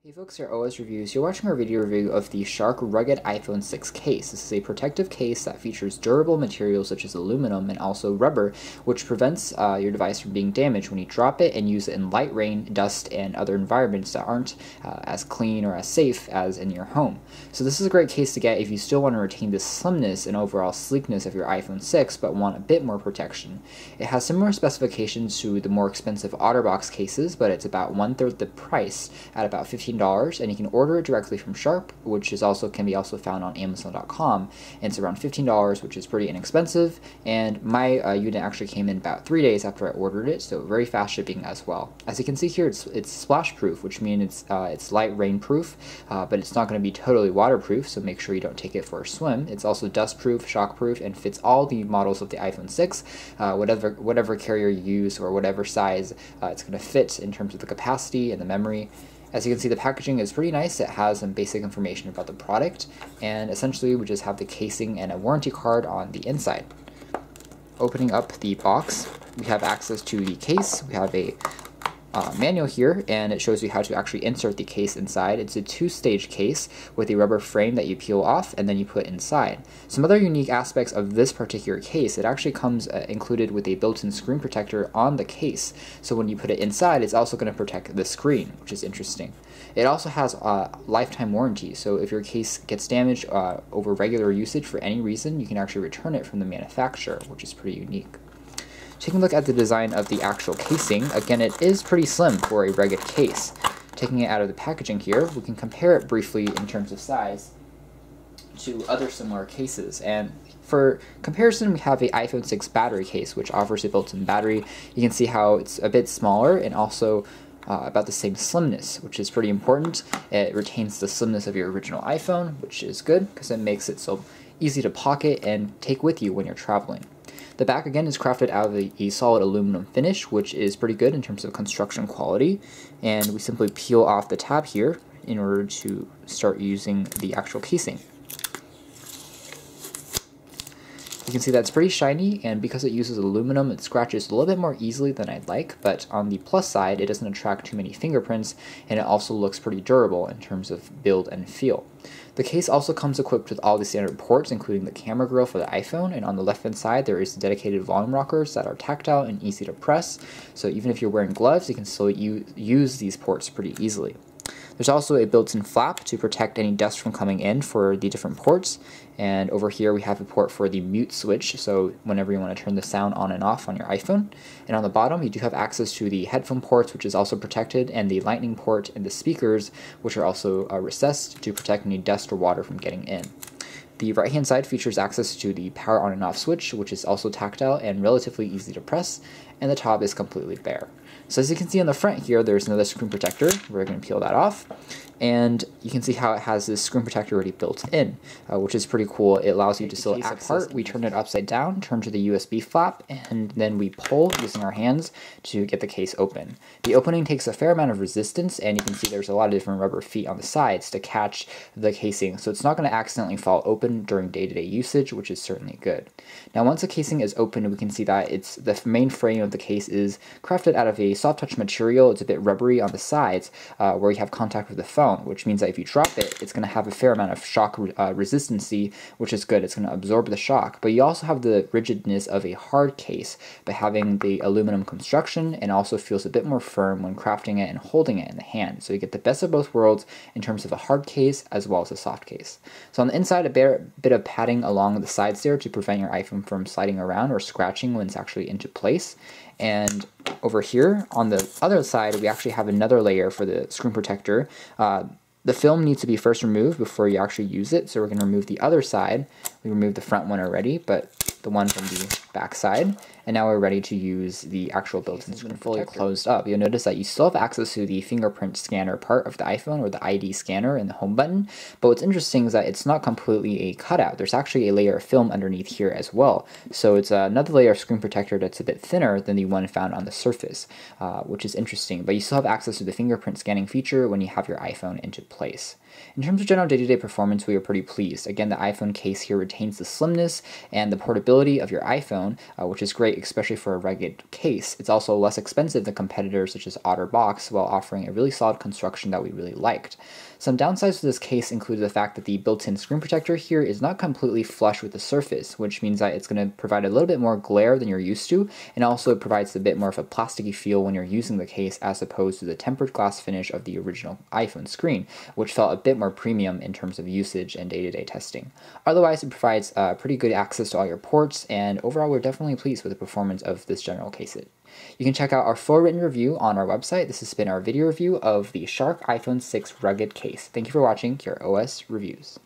Hey folks, your OS Reviews. You're watching our video review of the Sharkk Rugged iPhone 6 case. This is a protective case that features durable materials such as aluminum and also rubber, which prevents your device from being damaged when you drop it and use it in light rain, dust, and other environments that aren't as clean or as safe as in your home. So this is a great case to get if you still want to retain the slimness and overall sleekness of your iPhone 6 but want a bit more protection. It has similar specifications to the more expensive OtterBox cases, but it's about 1/3 the price at about $15, and you can order it directly from Sharkk, which is can be found on Amazon.com. And it's around $15, which is pretty inexpensive. And my unit actually came in about 3 days after I ordered it, so very fast shipping as well. As you can see here, it's splash proof, which means it's light rain proof, but it's not going to be totally waterproof. So make sure you don't take it for a swim. It's also dust proof, shock proof, and fits all the models of the iPhone 6, whatever carrier you use or whatever size it's going to fit in terms of the capacity and the memory. As you can see, the packaging is pretty nice. It has some basic information about the product, and essentially we just have the casing and a warranty card on the inside. Opening up the box, we have access to the case. We have a manual here, and it shows you how to actually insert the case inside. It's a two-stage case with a rubber frame that you peel off and then you put inside. Some other unique aspects of this particular case, it actually comes included with a built-in screen protector on the case. So when you put it inside, it's also going to protect the screen, which is interesting. It also has a lifetime warranty, so if your case gets damaged over regular usage for any reason, you can actually return it from the manufacturer, which is pretty unique. Taking a look at the design of the actual casing, again, it is pretty slim for a rugged case. Taking it out of the packaging here, we can compare it briefly in terms of size to other similar cases. And for comparison, we have a iPhone 6 battery case, which offers a built-in battery. You can see how it's a bit smaller and also about the same slimness, which is pretty important. It retains the slimness of your original iPhone, which is good because it makes it so easy to pocket and take with you when you're traveling. The back, again, is crafted out of a solid aluminum finish, which is pretty good in terms of construction quality. And we simply peel off the tab here in order to start using the actual casing. You can see that's pretty shiny, and because it uses aluminum, it scratches a little bit more easily than I'd like, but on the plus side, it doesn't attract too many fingerprints, and it also looks pretty durable in terms of build and feel. The case also comes equipped with all the standard ports, including the camera grill for the iPhone, and on the left-hand side, there is dedicated volume rockers that are tactile and easy to press, so even if you're wearing gloves, you can still use these ports pretty easily. There's also a built-in flap to protect any dust from coming in for the different ports. And over here we have a port for the mute switch, so whenever you want to turn the sound on and off on your iPhone. And on the bottom you do have access to the headphone ports, which is also protected, and the lightning port and the speakers, which are also recessed to protect any dust or water from getting in. The right-hand side features access to the power on and off switch, which is also tactile and relatively easy to press, and the top is completely bare. So as you can see on the front here, there's another screen protector. We're going to peel that off, and you can see how it has this screen protector already built in, which is pretty cool. It allows you to still access. We turn it upside down, turn to the USB flap, and then we pull using our hands to get the case open. The opening takes a fair amount of resistance, and you can see there's a lot of different rubber feet on the sides to catch the casing, so it's not going to accidentally fall open during day-to-day usage, which is certainly good. Now once the casing is open, we can see that the main frame of the case is crafted out of a soft touch material. It's a bit rubbery on the sides where you have contact with the phone, which means that if you drop it, it's going to have a fair amount of shock resistancy, which is good. It's going to absorb the shock, but you also have the rigidness of a hard case by having the aluminum construction, and also feels a bit more firm when crafting it and holding it in the hand. So you get the best of both worlds in terms of a hard case as well as a soft case. So on the inside, a bit of padding along the sides there to prevent your iPhone from sliding around or scratching when it's actually into place. And over here on the other side, we actually have another layer for the screen protector. The film needs to be first removed before you actually use it, so we're going to remove the other side. We removed the front one already, but the one from the back side, and now we're ready to use the actual built-in screen fully closed up. You'll notice that you still have access to the fingerprint scanner part of the iPhone, or the ID scanner in the home button, but what's interesting is that it's not completely a cutout. There's actually a layer of film underneath here as well, so it's another layer of screen protector that's a bit thinner than the one found on the surface, which is interesting, but you still have access to the fingerprint scanning feature when you have your iPhone into place. In terms of general day-to-day performance, we are pretty pleased. Again, the iPhone case here retains the slimness and the portability of your iPhone, iPhone, which is great, especially for a rugged case. It's also less expensive than competitors such as OtterBox, while offering a really solid construction that we really liked. Some downsides to this case include the fact that the built-in screen protector here is not completely flush with the surface, which means that it's going to provide a little bit more glare than you're used to, and also it provides a bit more of a plasticky feel when you're using the case as opposed to the tempered glass finish of the original iPhone screen, which felt a bit more premium in terms of usage and day-to-day testing. Otherwise, it provides pretty good access to all your ports, and overall we're definitely pleased with the performance of this general case. You can check out our full written review on our website. This has been our video review of the Sharkk iPhone 6 Rugged case. Thank you for watching your OS Reviews.